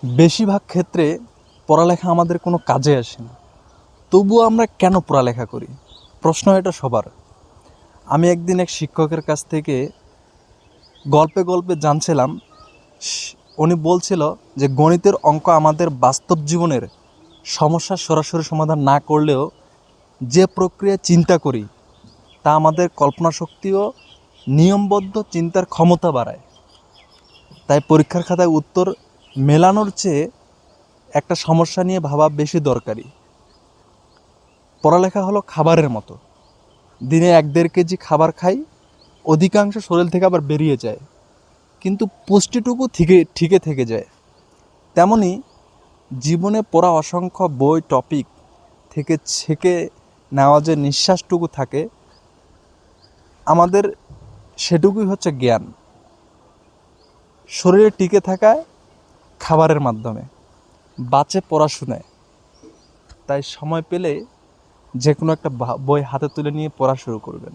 বেশিরভাগ ক্ষেত্রে পড়ালেখা আমাদের কোনো কাজে আসে না, তবুও আমরা কেন পড়ালেখা করি? প্রশ্ন এটা সবার। আমি একদিন এক শিক্ষকের কাছ থেকে গল্পে গল্পে জানছিলাম। উনি বলছিল যে গণিতের অঙ্ক আমাদের বাস্তব জীবনের সমস্যার সরাসরি সমাধান না করলেও যে প্রক্রিয়া চিন্তা করি তা আমাদের কল্পনা শক্তি ও নিয়মবদ্ধ চিন্তার ক্ষমতা বাড়ায়। তাই পরীক্ষার খাতায় উত্তর মেলানোর চেয়ে একটা সমস্যা নিয়ে ভাবা বেশি দরকারি। পড়ালেখা হলো খাবারের মতো। দিনে 1-1.5 কেজি খাবার খাই, অধিকাংশ শরীর থেকে আবার বেরিয়ে যায়, কিন্তু পুষ্টিটুকু ঠিকই থেকে যায়। তেমনি জীবনে পড়া অসংখ্য বই টপিক থেকে ছেঁকে নেওয়া যে নিঃশ্বাসটুকু থাকে আমাদের, সেটুকুই হচ্ছে জ্ঞান। শরীরে টিকে থাকায় খাবারের মাধ্যমে, বাঁচে পড়াশোনায়। তাই সময় পেলে যে কোনো একটা বই হাতে তুলে নিয়ে পড়া শুরু করবেন।